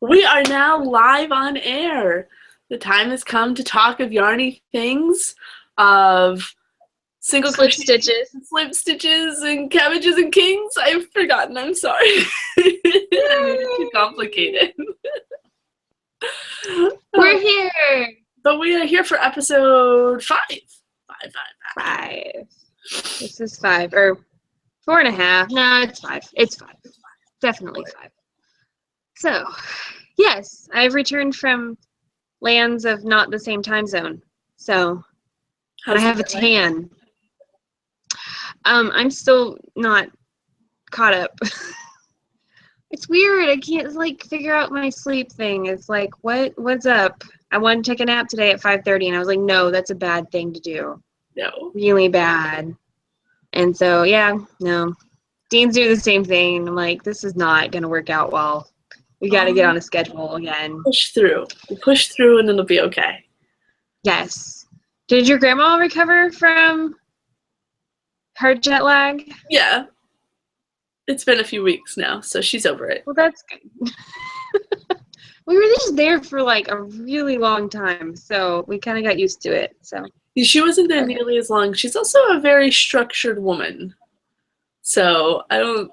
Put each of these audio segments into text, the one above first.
We are now live on air. The time has come to talk of yarny things, of single Slip crochet, stitches. slip stitches, and cabbages and kings. I've forgotten. I'm sorry. I made it too complicated. We're here. But we are here for episode 5. Five. This is 5 or 4.5. No, it's 5. It's 5. Definitely 5. So, yes, I've returned from lands of not the same time zone. So, I have a tan. I'm still not caught up. It's weird. I can't figure out my sleep thing. It's like, what's up? I wanted to take a nap today at 5:30, and I was like, no, that's a bad thing to do. No. Really bad. And so, yeah, no. Dean's doing the same thing. And I'm like, this is not going to work out well. We got to get on a schedule again. Push through. We'll push through, and it'll be okay. Yes. Did your grandma recover from her jet lag? Yeah. It's been a few weeks now, so she's over it. Well, that's good. We were just there for like a really long time, so we kind of got used to it. So she wasn't there nearly as long. She's also a very structured woman, so I don't.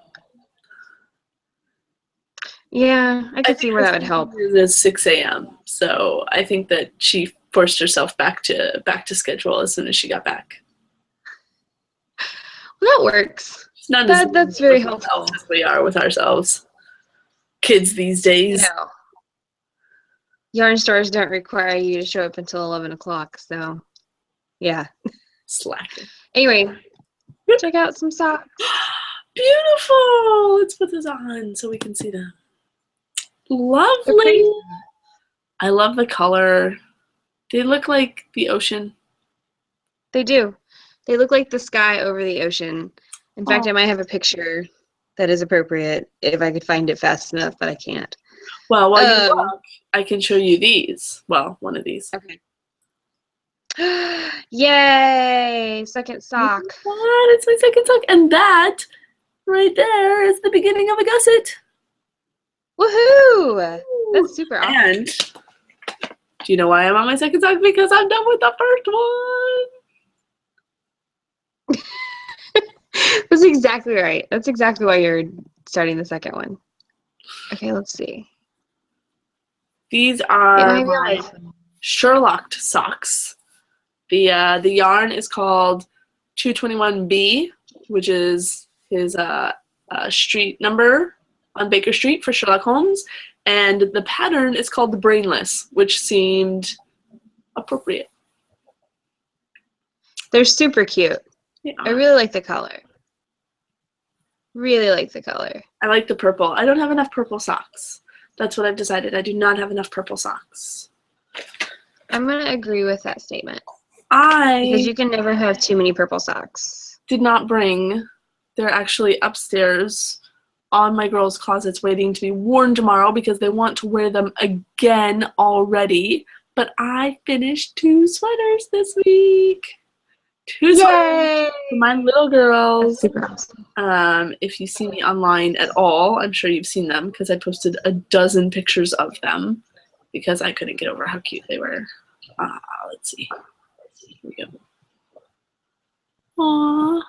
Yeah, I could see where that would help. It's 6 a.m., so I think that she forced herself back to schedule as soon as she got back. Well, that works. It's not that's very helpful. As we are with ourselves. Kids these days. No. Yarn stores don't require you to show up until 11 o'clock, so yeah. Slacking. Anyway, check out some socks. Beautiful! Let's put those on so we can see them. Lovely! I love the color. They look like the ocean. They do. They look like the sky over the ocean. In fact, I might have a picture that is appropriate if I could find it fast enough, but I can't. Well, while you look, I can show you these. Well, one of these. Okay. Yay! Second sock. What? It's my second sock. And that right there is the beginning of a gusset. Woohoo! That's super awesome. And do you know why I'm on my second sock? Because I'm done with the first one. That's exactly right. That's exactly why you're starting the second one. Okay, let's see. These are my Sherlocked socks. The yarn is called 221B, which is his street number on Baker Street for Sherlock Holmes, and the pattern is called the Brainless, which seemed appropriate. They're super cute. Yeah. I really like the color. Really like the color. I like the purple. I don't have enough purple socks. That's what I've decided. I do not have enough purple socks. I'm going to agree with that statement. Because you can never have too many purple socks. Did not bring. They're actually upstairs on my girls' closets waiting to be worn tomorrow because they want to wear them again already. But I finished 2 sweaters this week. 2 sweaters for my little girls. That's super awesome. If you see me online at all, I'm sure you've seen them because I posted a dozen pictures of them because I couldn't get over how cute they were. Let's see. Here we go. Aww.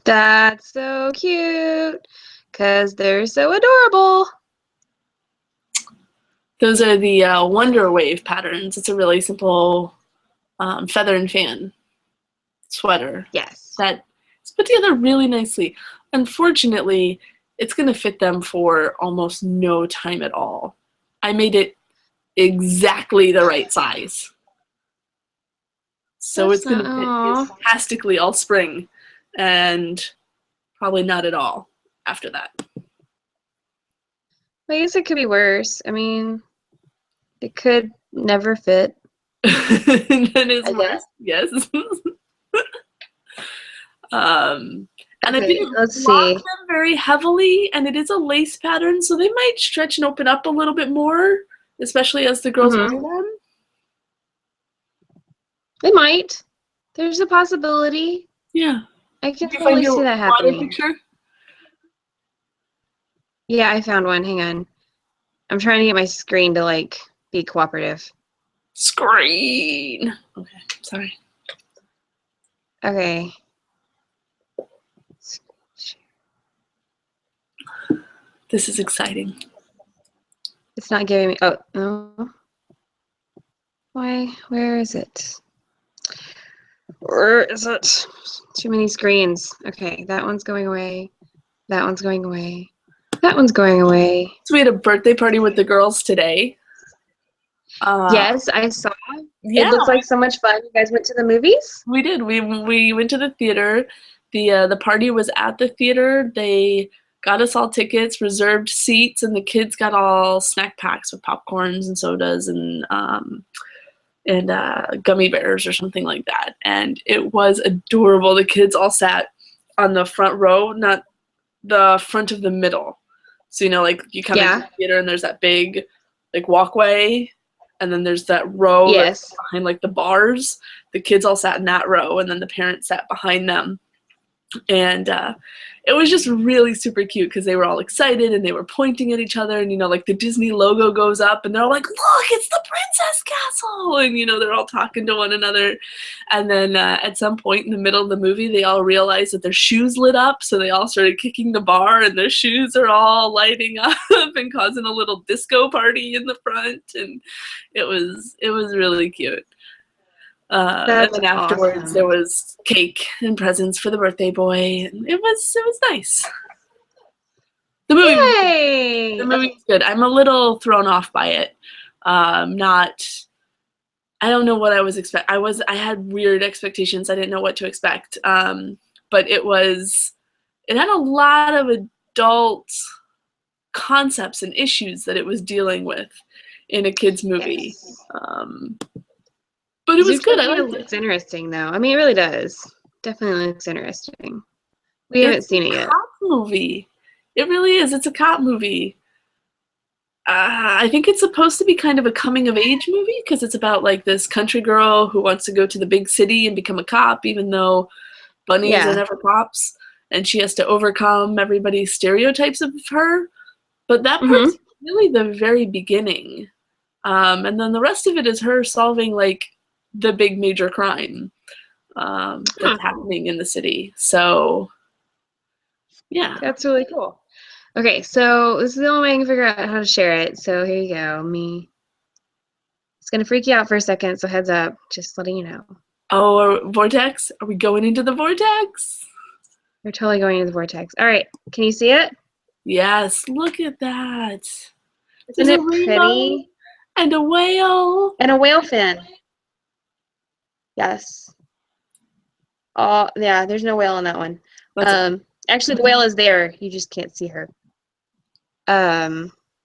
That's so cute because they're so adorable. Those are the Wonder Wave patterns. It's a really simple feather and fan sweater. Yes. That's put together really nicely. Unfortunately, it's going to fit them for almost no time at all. I made it exactly the right size. So it's going to fit fantastically all spring and probably not at all after that. I guess it could be worse. I mean, it could never fit. That is worse. Yes. And I didn't lock them very heavily, and it is a lace pattern, so they might stretch and open up a little bit more, especially as the girls wear them. They might. There's a possibility. Yeah. I can totally see that happening. Picture? Yeah, I found one. Hang on. I'm trying to get my screen to like be cooperative. Screen. Okay, sorry. Okay. This is exciting. It's not giving me. Oh no. Why? Where is it? Where is it? Too many screens. Okay, that one's going away. That one's going away. That one's going away. So we had a birthday party with the girls today. Yes, I saw. Yeah, It looks like so much fun. You guys went to the movies? we did. We went to the theater. The party was at the theater. They got us all tickets, reserved seats, and the kids got all snack packs with popcorns and sodas and gummy bears or something like that. And it was adorable. The kids all sat on the front row, not the front of the middle. So, you know, like you come into the theater and there's that big like walkway, and then there's that row that's behind like the bars. The kids all sat in that row, and then the parents sat behind them. And it was just really super cute because they were all excited and they were pointing at each other, and you know, like the Disney logo goes up and they're all like, look, it's the princess castle, and you know, they're all talking to one another. And then at some point in the middle of the movie, they all realized that their shoes lit up, so they all started kicking the bar and their shoes are all lighting up and causing a little disco party in the front, and it was really cute. And then afterwards there was cake and presents for the birthday boy, and it was nice. The movie was good. I'm a little thrown off by it. I don't know what I was expecting. I had weird expectations. I didn't know what to expect. But it had a lot of adult concepts and issues that it was dealing with in a kid's movie. But it was good. I liked it. Looks interesting, though. I mean, it really does. Definitely looks interesting. We haven't seen it yet. It's a cop movie. It really is. It's a cop movie. I think it's supposed to be kind of a coming-of-age movie because it's about like this country girl who wants to go to the big city and become a cop, even though bunnies are never cops, and she has to overcome everybody's stereotypes of her. But that part's really the very beginning, and then the rest of it is her solving like the big major crime that's happening in the city. So, yeah. That's really cool. Okay, so this is the only way I can figure out how to share it. So here you go. It's going to freak you out for a second, so heads up. Just letting you know. Oh, vortex? Are we going into the vortex? We're totally going into the vortex. All right, can you see it? Yes, look at that. Isn't it pretty? And a whale. And a whale fin. Yes. Oh, yeah, there's no whale in that one. Actually, the whale is there. You just can't see her.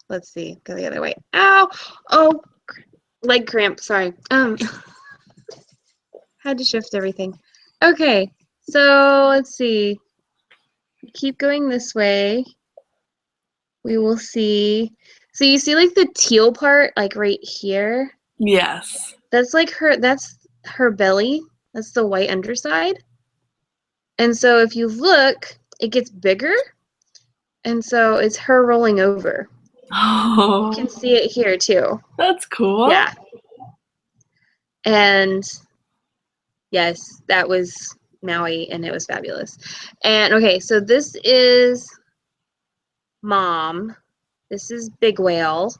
Let's see. Go the other way. Ow! Oh, leg cramp. Sorry. Had to shift everything. Okay, so let's see. Keep going this way. We will see. So you see like the teal part, like right here? Yes. That's like that's her belly. That's the white underside. And so if you look, it gets bigger. And so it's her rolling over. Oh. You can see it here too. That's cool. Yeah. And yes, that was Maui, and it was fabulous. And okay, so this is Mom. This is Big Whale.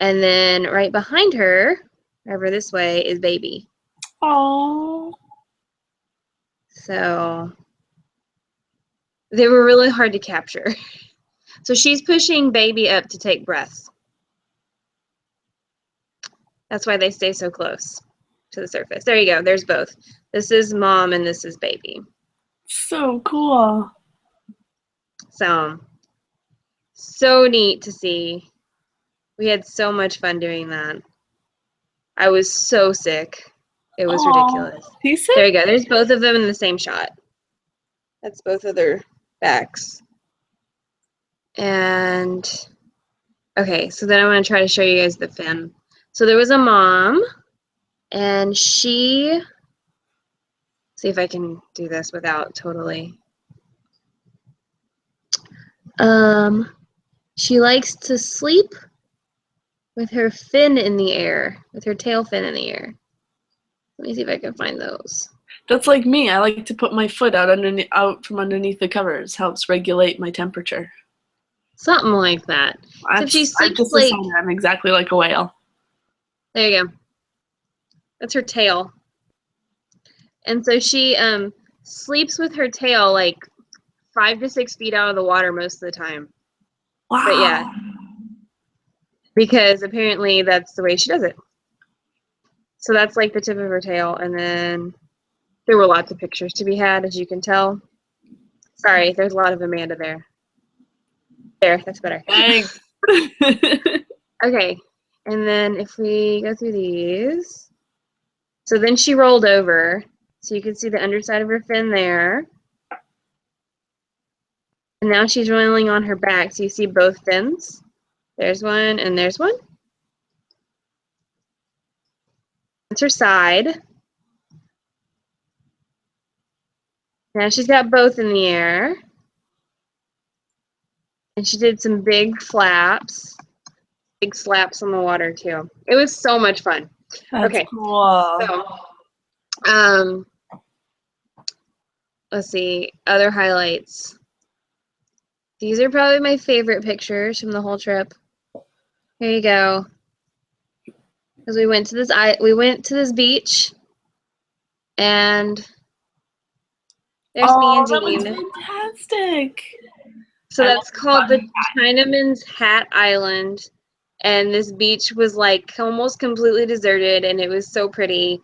And then right behind her, over this way, is Baby. Oh. So they were really hard to capture. So she's pushing Baby up to take breaths. That's why they stay so close to the surface. There you go. There's both. This is Mom and this is Baby. So cool. So neat to see. We had so much fun doing that. I was so sick. It was ridiculous. He's sick? There you go. There's both of them in the same shot. That's both of their backs. And okay, so then I'm going to try to show you guys the fin. So there was a mom, and see if I can do this without totally. She likes to sleep with her fin in the air, with her tail fin in the air. Let me see if I can find those. That's like me. I like to put my foot out from underneath the covers. Helps regulate my temperature. Something like that. So she sleeps like. I'm exactly like a whale. There you go. That's her tail. And so she sleeps with her tail like 5 to 6 feet out of the water most of the time. Wow. But yeah, because apparently that's the way she does it. So that's like the tip of her tail, and then there were lots of pictures to be had, as you can tell. Sorry, there's a lot of Amanda there. There, that's better. Thanks. Okay, and then if we go through these, so then she rolled over, so you can see the underside of her fin there. And now she's rolling on her back, so you see both fins. There's one, and there's one. That's her side. Now she's got both in the air. And she did some big flaps. Big slaps on the water, too. It was so much fun. That's cool. So, let's see. Other highlights. These are probably my favorite pictures from the whole trip. Here you go. Because we went to this beach, and there's me and Dean. That was fantastic. So that's called the Chinaman's Hat Island, and this beach was like almost completely deserted, and it was so pretty,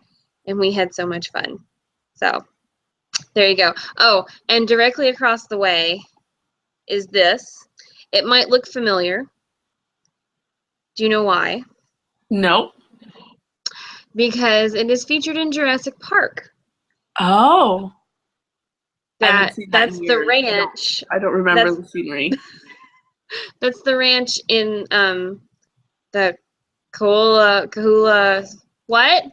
and we had so much fun. So there you go. Oh, and directly across the way is this. It might look familiar. Do you know why? Nope. Because it is featured in Jurassic Park. Oh. That's the ranch. I don't remember the scenery. That's the ranch in the Kahula. What?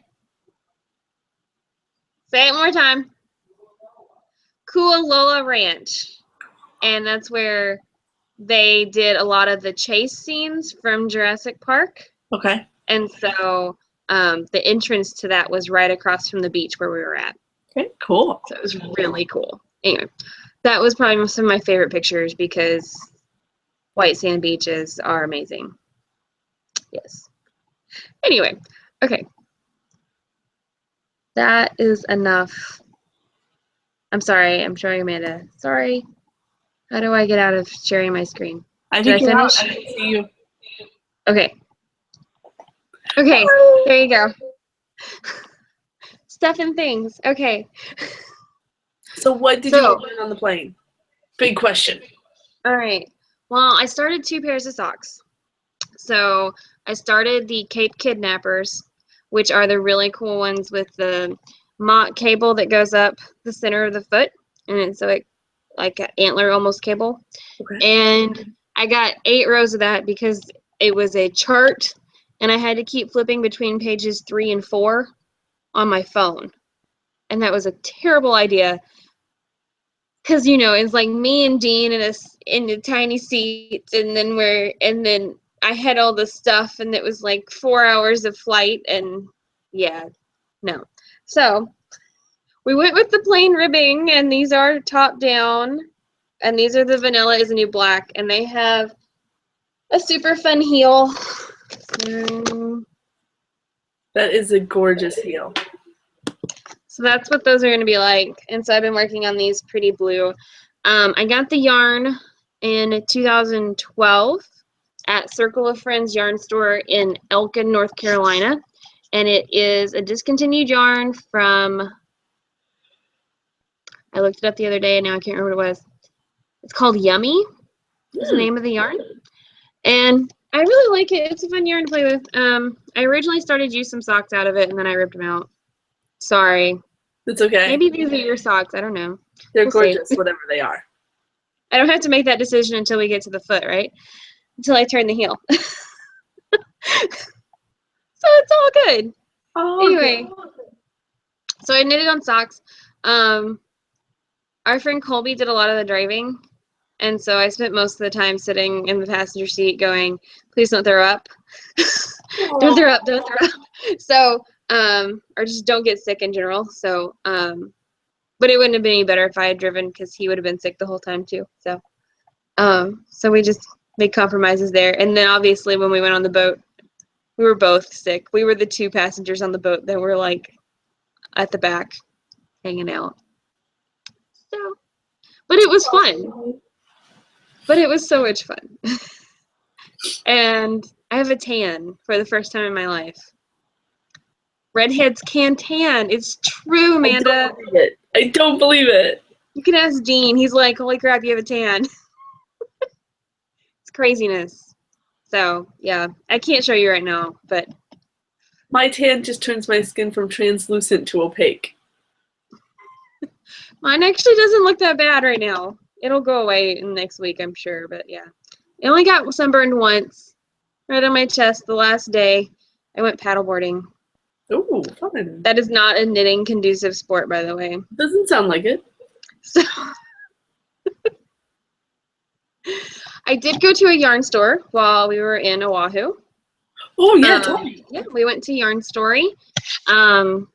Say it one more time. Kualoa Ranch. And that's where they did a lot of the chase scenes from Jurassic Park. Okay. And so the entrance to that was right across from the beach where we were at. Okay, cool. So it was really cool. Anyway, that was probably some of my favorite pictures because white sand beaches are amazing. Yes. Anyway, okay. That is enough. I'm sorry. I'm showing Amanda. Sorry. How do I get out of sharing my screen? Did I finish? I can see you. Okay. Okay. There you go. Stuff and things. Okay. So what did you learn on the plane? Big question. All right. Well, I started 2 pairs of socks. So I started the Cape Kidnappers, which are the really cool ones with the mock cable that goes up the center of the foot, and it's like an antler almost cable. Okay. And I got 8 rows of that because it was a chart, and I had to keep flipping between pages 3 and 4 on my phone, and that was a terrible idea. Because, you know, it's like me and Dean in a tiny seat, and then I had all the stuff, and it was like 4 hours of flight, and yeah, no. So we went with the plain ribbing, and these are top down, and these are the Vanilla is a New Black, and they have a super fun heel. That is a gorgeous heel. So that's what those are going to be like. And so I've been working on these pretty blue. I got the yarn in 2012 at Circle of Friends yarn store in Elkin, North Carolina. And it is a discontinued yarn from, I looked it up the other day and now I can't remember what it was. It's called Yummy, is the name of the yarn. And I really like it. It's a fun yarn to play with. I originally started to use some socks out of it and then I ripped them out. Sorry. It's okay. Maybe these are your socks. I don't know. They're gorgeous, whatever they are. I don't have to make that decision until we get to the foot, right? Until I turn the heel. So it's all good. Oh, anyway, so I knitted on socks. Our friend Colby did a lot of the driving, And so I spent most of the time sitting in the passenger seat going, please don't throw up. Don't throw up, don't throw up. So, or just don't get sick in general. So, but it wouldn't have been any better if I had driven because he would have been sick the whole time too. So, so we just made compromises there. And then obviously when we went on the boat, we were both sick. We were the two passengers on the boat that were like at the back hanging out. So, but it was fun. But it was so much fun. And I have a tan for the first time in my life. Redheads can tan. It's true, Amanda. I don't believe it. You can ask Dean. He's like, holy crap, you have a tan. It's craziness. So, yeah. I can't show you right now, but... My tan just turns my skin from translucent to opaque. Mine actually doesn't look that bad right now. It'll go away next week, I'm sure, but yeah. I only got sunburned once, right on my chest the last day. I went paddleboarding. Ooh, fun. That is not a knitting conducive sport, by the way. Doesn't sound like it. So I did go to a yarn store while we were in Oahu. Oh, yeah, totally. Yeah, we went to Yarn Story. Kind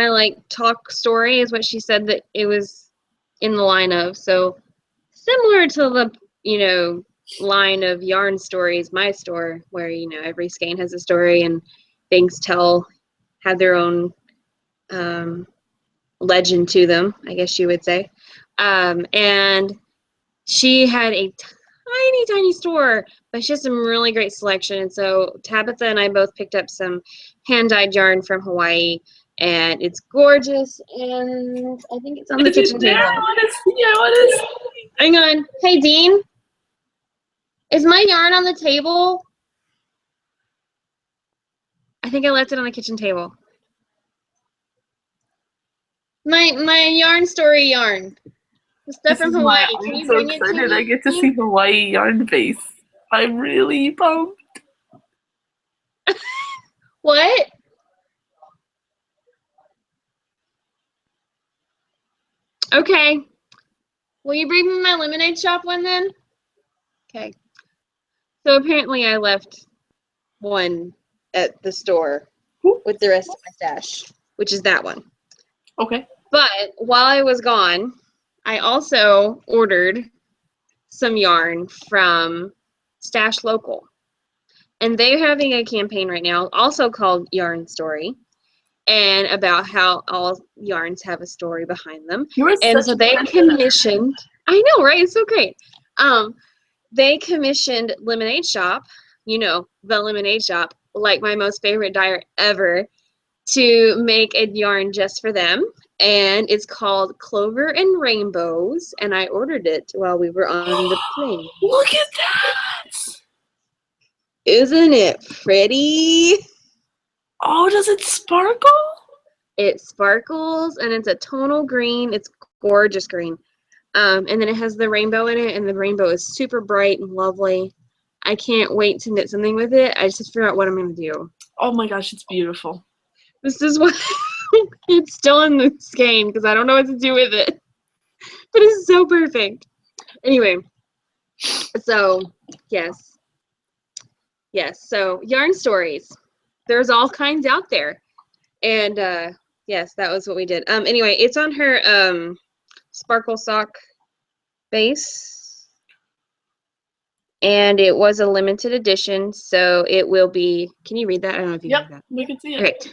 of like Talk Story is what she said that it was in the line of. So similar to the, you know, line of Yarn Stories, my store, where, you know, every skein has a story and things have their own legend to them, I guess you would say. And she had a tiny store, but she has some really great selection. And so Tabitha and I both picked up some hand-dyed yarn from Hawaii, and it's gorgeous. And I think it's on the kitchen table. I want to see. Hang on. Hey, Dean, is my yarn on the table? I think I left it on the kitchen table. My Yarn Story yarn. The stuff from Hawaii. Can you bring it to me? I get to see Hawaii yarn base. I'm really pumped. What? Okay. Will you bring me my lemonade shop one then? Okay. So apparently I left one at the store with the rest of my stash, which is that one. Okay. But while I was gone, I also ordered some yarn from Stash Local. And they're having a campaign right now, also called Yarn Story, and about how all yarns have a story behind them. And so they commissioned, I know, right? It's so great. They commissioned Lemonade Shop, you know, the Lemonade Shop, like my most favorite dyer ever, to make a yarn just for them. And it's called Clover and Rainbows, and I ordered it while we were on the plane. Look at that! Isn't it pretty? Oh, does it sparkle? It sparkles, and it's a tonal green. It's gorgeous green. And then it has the rainbow in it, and the rainbow is super bright and lovely. I can't wait to knit something with it. I just have to figure out what I'm going to do. Oh my gosh, it's beautiful. This is what it's still in the skein because I don't know what to do with it. But it's so perfect. Anyway, so yes. So yarn stories. There's all kinds out there. And yes, that was what we did. Anyway, it's on her Sparkle Sock base. And it was a limited edition, so it will be. Can you read that? I don't know if you can read that. We can see it.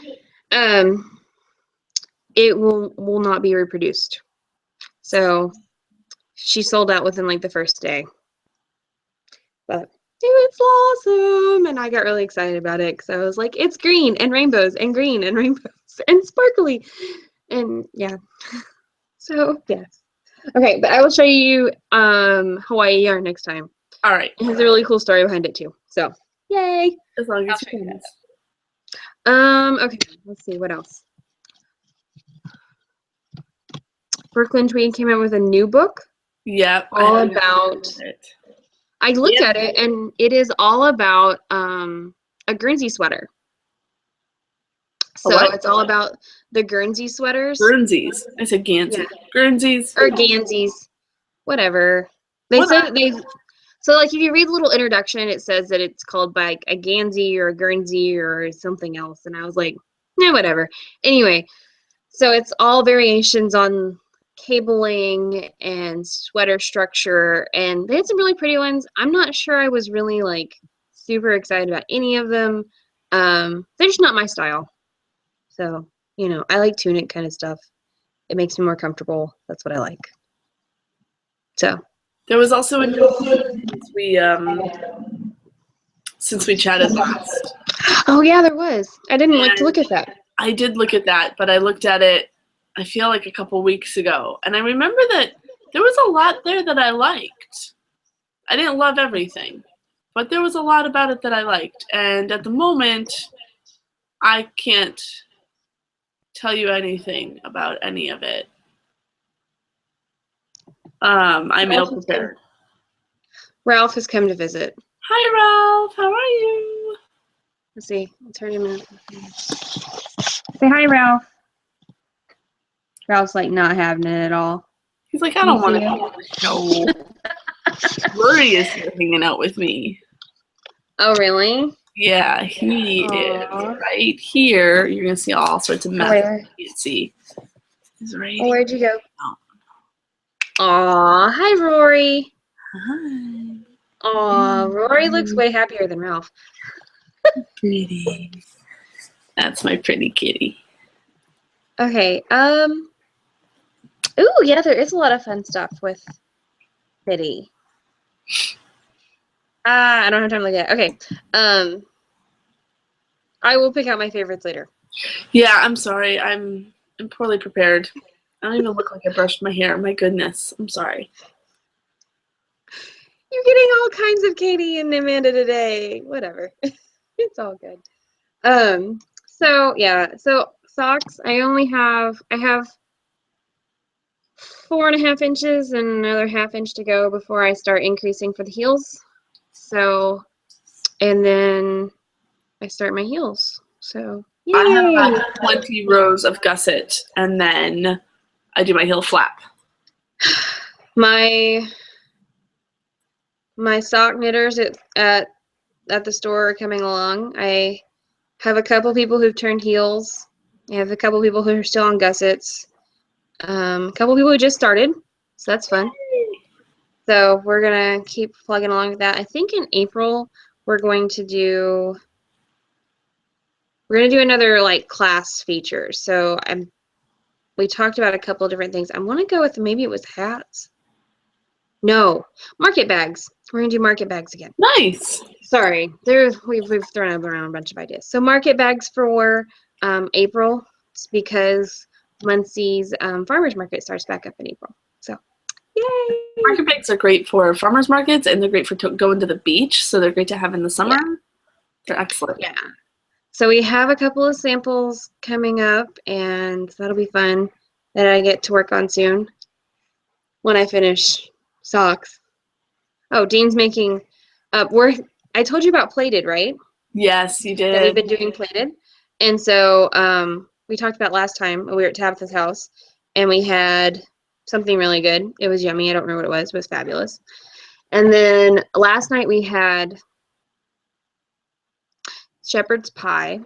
Okay. It will not be reproduced. So she sold out within like the first day. But it was awesome, and I got really excited about it because I was like, it's green and rainbows and green and rainbows and sparkly, and yeah. So yes. Okay, but I will show you Hawaii yarn next time. All right. It has a really cool story behind it too. So yay! As long as you can. Okay, let's see what else. Brooklyn Tweed came out with a new book. Yep. All about. I looked at it, and it is all about a Guernsey sweater. So it's all about the Guernsey sweaters. Guernseys. I said Gansey. Yeah. Guernseys. Or Ganseys. Whatever. They said that they. So, like, if you read the little introduction, it says that it's called by a Gansey or a Guernsey or something else. And I was like, nah, whatever. Anyway, so it's all variations on cabling and sweater structure. And they had some really pretty ones. I'm not sure I was really, like, super excited about any of them. They're just not my style. So, you know, I like tunic kind of stuff. It makes me more comfortable. That's what I like. So. There was also a since we chatted last. Oh yeah, there was. I didn't like to look at that. I did look at that, but I looked at it, I feel like a couple weeks ago, and I remember that there was a lot there that I liked. I didn't love everything, but there was a lot about it that I liked, and at the moment, I can't tell you anything about any of it. I'm ill prepared. Ralph has come to visit. Hi, Ralph. How are you? Let's see. Let's turn him in. Say hi, Ralph. Ralph's like not having it at all. He's like, I don't want to be on the show. Rory is here hanging out with me. Oh, really? Yeah, he is right here. You're gonna see all sorts of mess. You can see. He's right. Oh, where'd you go? Aw, hi, Rory. Hi. Aw, Rory looks way happier than Ralph. Pretty. That's my pretty kitty. Okay. Ooh, yeah, there is a lot of fun stuff with Biddy. I don't have time to look at it. Okay. I will pick out my favorites later. Yeah, I'm sorry. I'm poorly prepared. I don't even look like I brushed my hair. My goodness. I'm sorry. You're getting all kinds of Katie and Amanda today. Whatever. It's all good. So yeah, so socks, I have 4.5 inches and another 1/2 inch to go before I start increasing for the heels. So, and then I start my heels. So, yay! I have about 20 rows of gusset, and then I do my heel flap. My sock knitters at the store are coming along. I have a couple people who've turned heels. I have a couple people who are still on gussets. A couple people who just started, so that's fun. So we're gonna keep plugging along with that. I think in April we're going to do another like class feature. So we talked about a couple of different things. I want to go with maybe it was hats. No, market bags. We're gonna do market bags again. Nice. Sorry, we've thrown around a bunch of ideas. So market bags for April, because Muncie's farmers market starts back up in April. So, yay! Market bags are great for farmers markets, and they're great for going to the beach. So they're great to have in the summer. Yeah. They're excellent. Yeah. So we have a couple of samples coming up, and that'll be fun that I get to work on soon when I finish socks. Oh, Dean's making I told you about plated, right? Yes, you did. That we've been doing plated. And so we talked about last time we were at Tabitha's house, and we had something really good. It was yummy. I don't remember what it was. It was fabulous. And then last night we had shepherd's pie,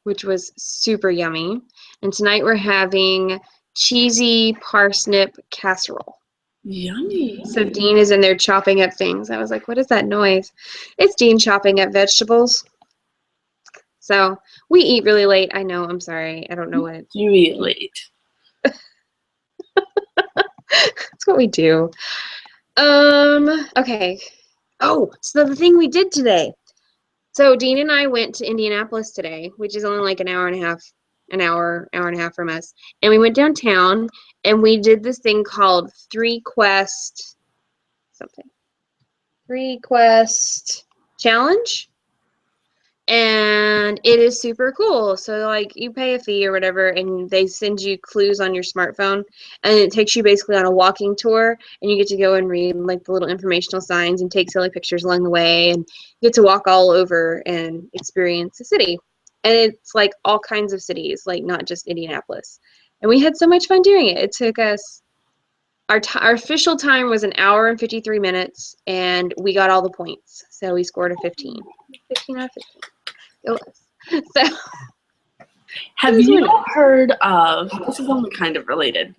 which was super yummy. And tonight we're having cheesy parsnip casserole. Yummy. So Dean is in there chopping up things. I was like, what is that noise? It's Dean chopping up vegetables. So we eat really late. I know. I'm sorry. I don't know what you eat late. That's what we do. Okay. Oh, so the thing we did today. So Dean and I went to Indianapolis today, which is only like an hour and a half from us. And we went downtown and we did this thing called 3 Quest challenge. And it is super cool. So like you pay a fee or whatever, and they send you clues on your smartphone, and it takes you basically on a walking tour, and you get to go and read like the little informational signs and take silly pictures along the way, and you get to walk all over and experience the city. And it's like all kinds of cities, like not just Indianapolis. And we had so much fun doing it. It took us our official time was 1 hour and 53 minutes, and we got all the points. So we scored a 15. 15 out of 15. Go us. So have you heard of, this is only kind of related,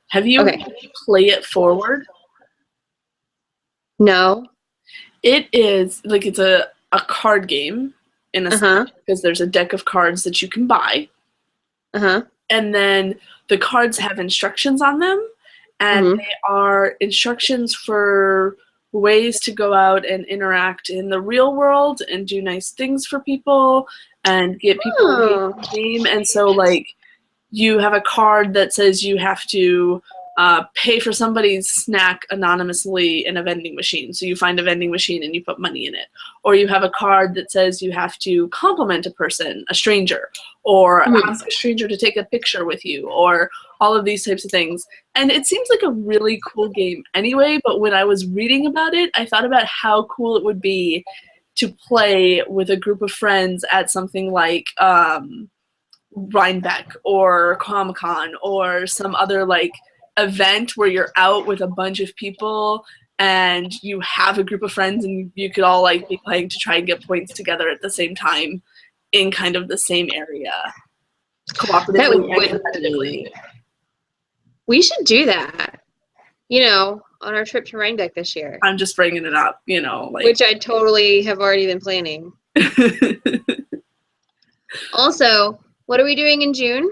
have you heard of Play It Forward? No. It is, like, it's a card game, in a sense, because there's a deck of cards that you can buy. And then the cards have instructions on them, and they are instructions for ways to go out and interact in the real world and do nice things for people and get people engaged in the game. And so, like, you have a card that says you have to pay for somebody's snack anonymously in a vending machine. So you find a vending machine and you put money in it. Or you have a card that says you have to compliment a person, a stranger, or ask a stranger to take a picture with you, or all of these types of things. And it seems like a really cool game anyway, but when I was reading about it, I thought about how cool it would be to play with a group of friends at something like Rhinebeck or Comic-Con or some other, like, event where you're out with a bunch of people and you have a group of friends and you could all, like, be playing to try and get points together at the same time in kind of the same area. Cooperatively and competitively. We should do that, you know, on our trip to Rhinebeck this year. I'm just bringing it up, you know. Like, which I totally have already been planning. Also, what are we doing in June?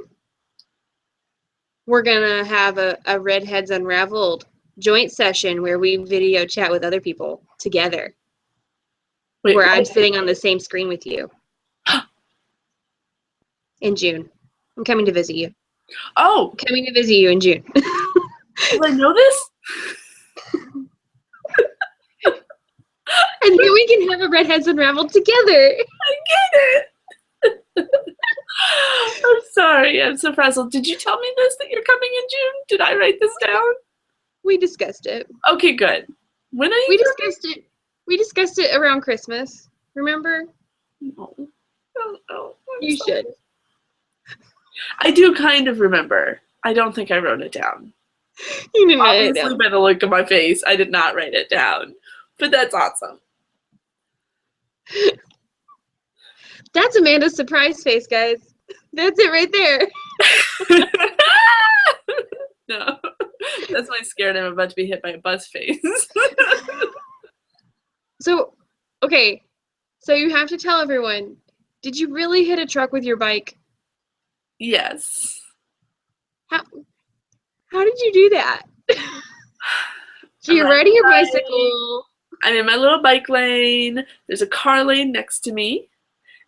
We're going to have a Redheads Unraveled joint session where we video chat with other people together. Wait, where I'm sitting on the same screen with you. In June. I'm coming to visit you. Oh! I'm coming to visit you in June. Did I know this? And then we can have a Redheads Unraveled together. I get it. I'm sorry. I'm so frazzled. Did you tell me this, that you're coming in June? Did I write this down? We discussed it. Okay, good. When are you We discussed it around Christmas. Remember? No. Oh, you should. I do kind of remember. I don't think I wrote it down. You didn't write it Obviously, down. by the look of my face, I did not write it down. But that's awesome. That's Amanda's surprise face, guys. That's it right there. No. That's my scared I'm about to be hit by a bus face. So, okay. So you have to tell everyone, did you really hit a truck with your bike? Yes. How did you do that? So you're riding your bicycle. I'm in my little bike lane. There's a car lane next to me.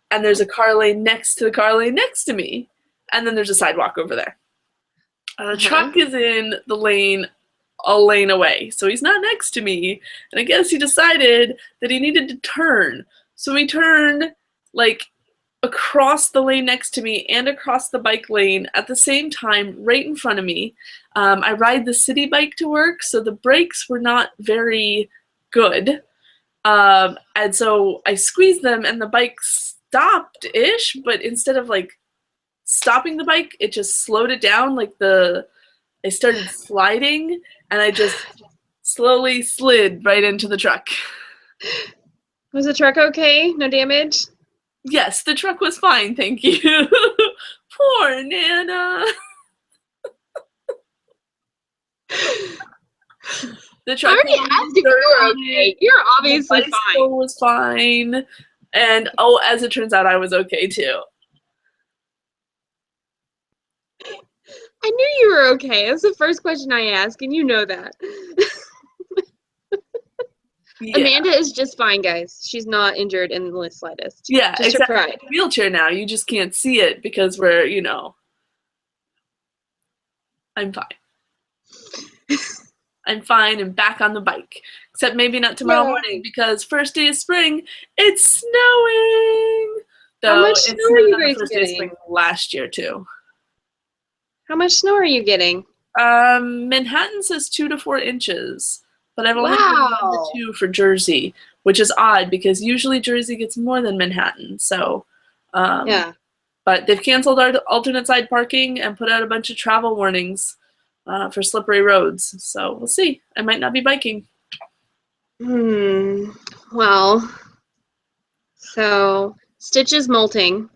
And there's a car lane next to the car lane next to me. And then there's a sidewalk over there. The truck is in the lane a lane away. So he's not next to me. And I guess he decided that he needed to turn. So he turned, like, across the lane next to me and across the bike lane at the same time right in front of me. I ride the city bike to work, so the brakes were not very good. And so I squeezed them and the bike stopped-ish, but instead of, like, stopping the bike, it just slowed it down. Like, I started sliding and I just slowly slid right into the truck. Was the truck okay? No damage? Yes, the truck was fine, thank you. Poor Nana. The truck I already asked if you were okay. You're obviously fine. The bicycle was fine. And, oh, as it turns out, I was okay, too. I knew you were okay. That's the first question I asked, and you know that. Yeah. Amanda is just fine, guys. She's not injured in the slightest. Yeah, just except her pride. in a wheelchair now. You just can't see it because we're, you know. I'm fine. I'm fine and back on the bike. Except maybe not tomorrow morning because first day of spring, it's snowing. Though how much snow are you guys getting? Last year too. How much snow are you getting? Manhattan says 2 to 4 inches, but I've only heard 1 to 2 for Jersey, which is odd because usually Jersey gets more than Manhattan. So, yeah. But they've canceled our alternate side parking and put out a bunch of travel warnings for slippery roads. So we'll see. I might not be biking. Well, so Stitch is molting.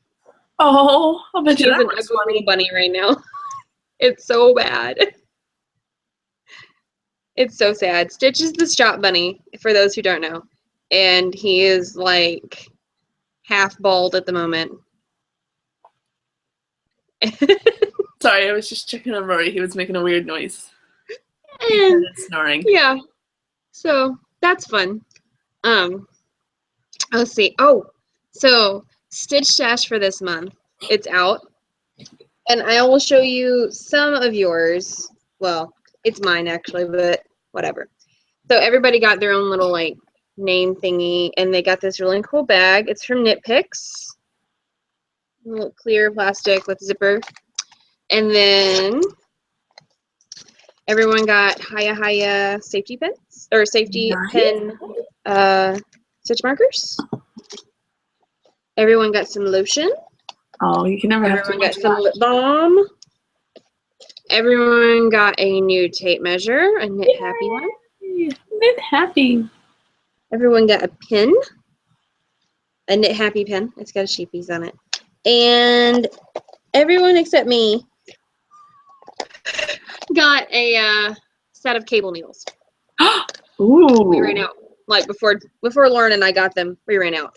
Oh, I'll bet you She's that an looks ugly funny. little bunny right now. It's so bad. It's so sad. Stitch is the shop bunny, for those who don't know. And he is like half bald at the moment. Sorry, I was just checking on Rory. He was making a weird noise. And He started snoring. yeah. So that's fun. Let's see. Oh, so Stitch Stash for this month. It's out. And I will show you some of yours. Well, it's mine actually, but whatever. So everybody got their own little like name thingy, and they got this really cool bag. It's from Knit Picks. A little clear plastic with zipper. And then everyone got Hiya safety pins or safety pin stitch markers. Everyone got some lotion. Oh, you can never have Everyone got some lip balm. Everyone got a new tape measure, a Knit Happy one. Knit Happy. Everyone got a pin, a Knit Happy pin. It's got a sheepies on it. And everyone except me got a set of cable needles. Ooh. We ran out. Like before Lauren and I got them, we ran out.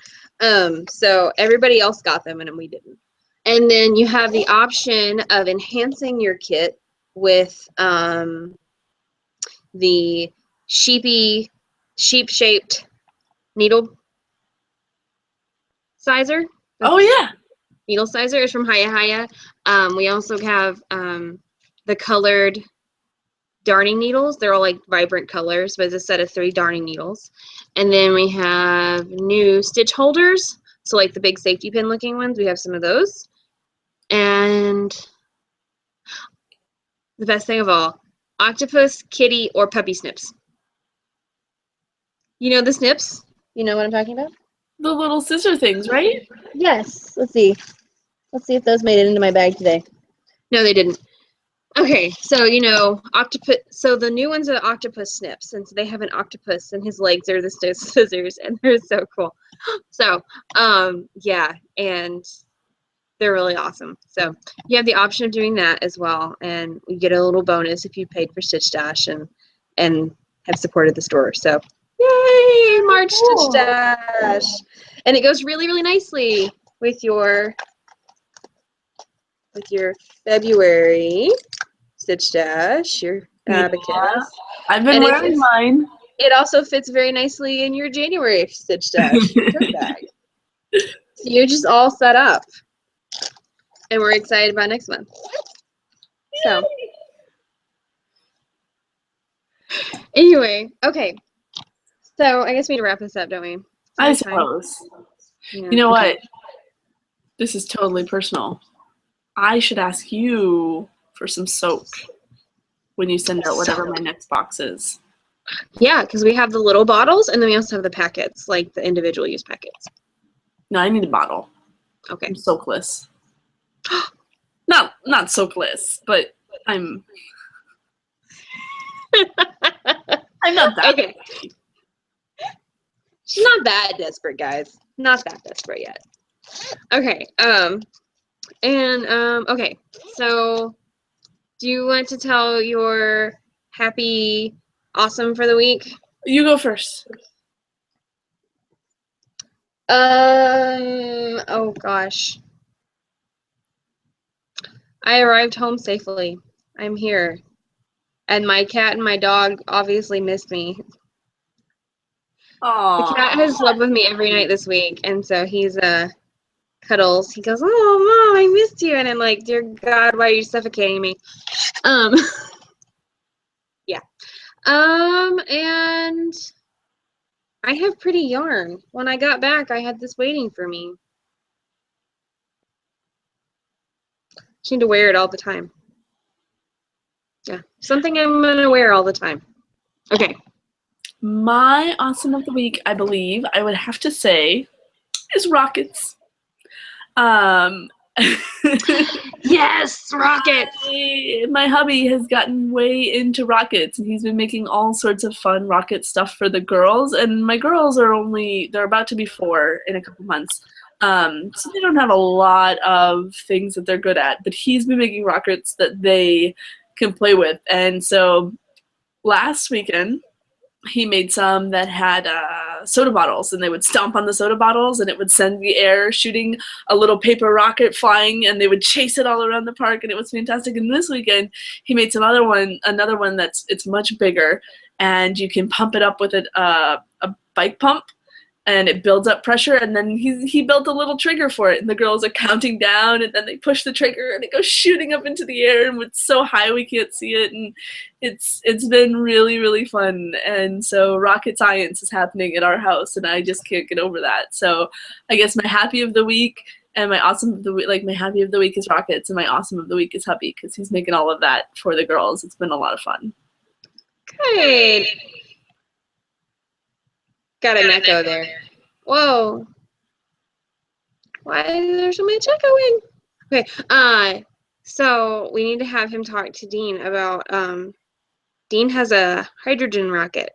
So everybody else got them and we didn't. And then you have the option of enhancing your kit with the sheep-shaped needle sizer. Oh yeah. Needle sizer is from Hiya. We also have the colored darning needles. They're all like vibrant colors, but it's a set of 3 darning needles. And then we have new stitch holders. So like the big safety pin looking ones, we have some of those. And the best thing of all, octopus, kitty, or puppy snips. You know the snips? You know what I'm talking about? The little scissor things, right? Yes. Let's see. Let's see if those made it into my bag today. No, they didn't. Okay, so you know, octopus. So the new ones are the octopus snips, and so they have an octopus, and his legs are the scissors, and they're so cool. So, yeah, and they're really awesome. So you have the option of doing that as well, and you get a little bonus if you paid for Stitch Dash and have supported the store. So, yay, March Stitch Dash, and it goes really, really nicely with your February Stitch Dash, your abacus. Yeah, I've been wearing mine. It also fits very nicely in your January Stitch Dash tote bag. So you're just all set up. And we're excited about next month. So anyway, okay. So I guess we need to wrap this up, don't we? I suppose. Yeah, you know what? This is totally personal. I should ask you for some soap when you send out whatever my next box is. Yeah, because we have the little bottles and then we also have the packets, like the individual use packets. No, I need a bottle. Okay. I'm soakless. Not soakless, but I'm not that. Okay. She's not that desperate, guys. Not that desperate yet. Okay. Okay. So, do you want to tell your happy, awesome for the week? You go first. Oh gosh. I arrived home safely. I'm here. And my cat and my dog obviously missed me. Aww. The cat has slept with me every night this week, and so he's cuddles. He goes, "Oh, Mom, I missed you," and I'm like, "Dear God, why are you suffocating me?" Yeah. And I have pretty yarn. When I got back, I had this waiting for me. I need to wear it all the time. Yeah, something I'm gonna wear all the time. Okay. My awesome of the week, I believe, I would have to say, is rockets. Yes, rockets! My hubby has gotten way into rockets, and he's been making all sorts of fun rocket stuff for the girls. And my girls they're about to be 4 in a couple months. So they don't have a lot of things that they're good at, but he's been making rockets that they can play with. And so last weekend, he made some that had soda bottles, and they would stomp on the soda bottles, and it would send the air shooting a little paper rocket flying, and they would chase it all around the park, and it was fantastic. And this weekend, he made another one it's much bigger, and you can pump it up with a bike pump, and it builds up pressure, and then he built a little trigger for it, and the girls are counting down, and then they push the trigger, and it goes shooting up into the air, and it's so high we can't see it, and it's been really, really fun. And so rocket science is happening at our house, and I just can't get over that. So I guess my happy of the week and my awesome of the week, like my happy of the week is rockets, and my awesome of the week is hubby, because he's making all of that for the girls. It's been a lot of fun. Good. Got an echo there. Whoa. Why is there so much echoing? Okay. So we need to have him talk to Dean about Dean has a hydrogen rocket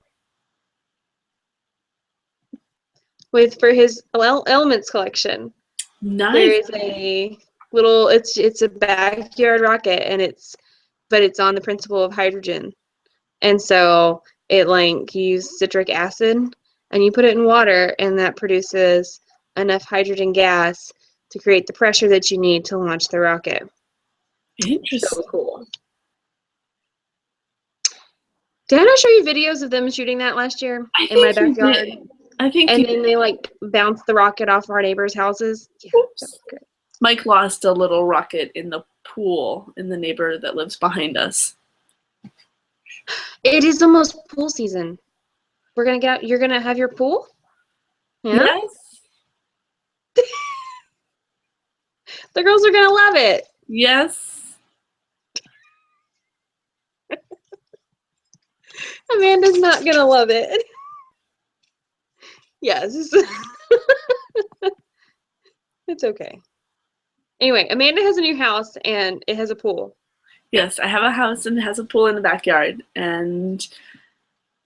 for his elements collection. Nice. There is a little it's a backyard rocket, and it's on the principle of hydrogen. And so it you use citric acid, and you put it in water, and that produces enough hydrogen gas to create the pressure that you need to launch the rocket. Interesting. So cool. Did I not show you videos of them shooting that last year in my backyard? I think. And then they bounced the rocket off our neighbors' houses. Yeah, that was good. Mike lost a little rocket in the pool in the neighbor that lives behind us. It is almost pool season. We're gonna get out. You're gonna have your pool? Yeah? Yes. The girls are gonna love it. Yes. Amanda's not gonna love it. Yes. It's okay. Anyway, Amanda has a new house, and it has a pool. Yes, I have a house, and it has a pool in the backyard, and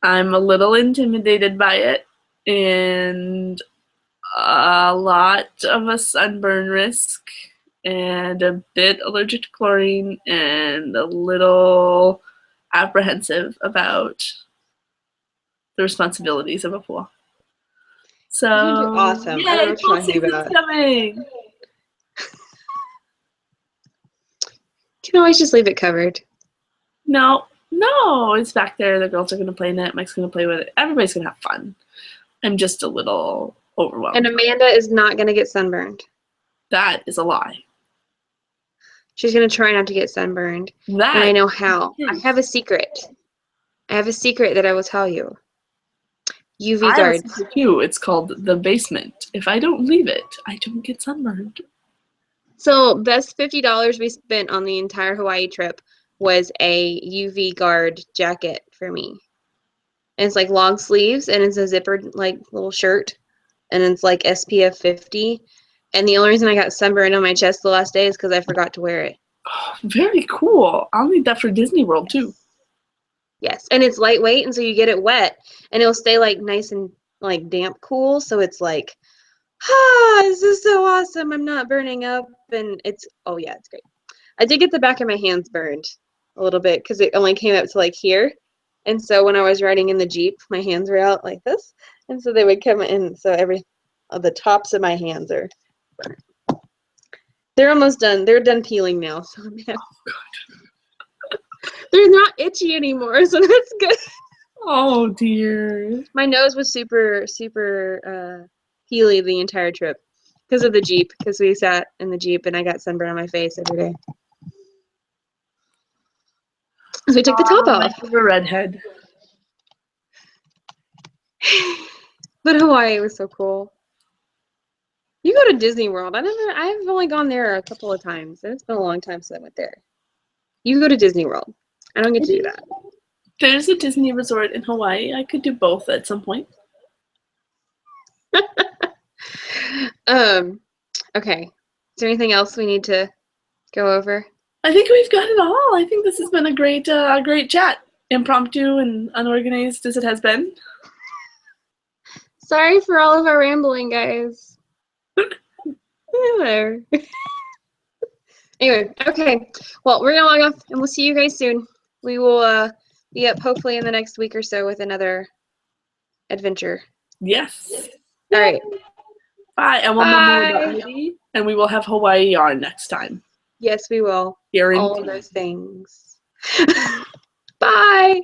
I'm a little intimidated by it, and a lot of a sunburn risk, and a bit allergic to chlorine, and a little apprehensive about the responsibilities of a pool. So, awesome. Yay, pool season's coming. You can always just leave it covered. No, it's back there. The girls are going to play in it. Mike's going to play with it. Everybody's going to have fun. I'm just a little overwhelmed. And Amanda is not going to get sunburned. That is a lie. She's going to try not to get sunburned. And I know how. I have a secret. That I will tell you. UV guards. Too. It's called the basement. If I don't leave it, I don't get sunburned. So best $50 we spent on the entire Hawaii trip was a UV guard jacket for me. And it's long sleeves, and it's a zippered little shirt, and it's SPF 50. And the only reason I got sunburned on my chest the last day is because I forgot to wear it. Oh, very cool. I'll need that for Disney World too. Yes, and it's lightweight, and so you get it wet, and it'll stay nice and damp cool. So it's this is so awesome. I'm not burning up, and it's it's great. I did get the back of my hands burned a little bit because it only came up to here. And so when I was riding in the Jeep, my hands were out like this. And so they would come in. So the tops of my hands are burnt. They're almost done. They're done peeling now. So they're not itchy anymore. So that's good. Oh, dear. My nose was super, super peely the entire trip because of the Jeep. Because we sat in the Jeep and I got sunburn on my face every day. So we took the top off. I'm a redhead. But Hawaii was so cool. You go to Disney World. I've only gone there a couple of times, and it's been a long time since I went there. You go to Disney World. I don't get to do that. There's a Disney resort in Hawaii. I could do both at some point. Okay. there anything else we need to go over? I think we've got it all. I think this has been a great chat. Impromptu and unorganized as it has been. Sorry for all of our rambling, guys. Whatever. Anyway, okay. Well, we're gonna log off, and we'll see you guys soon. We will be up hopefully in the next week or so with another adventure. Yes. All right. Bye. And we'll know more about Haiti, and we will have Hawaii yarn next time. Yes, we will. Guaranteed. All of those things. Bye.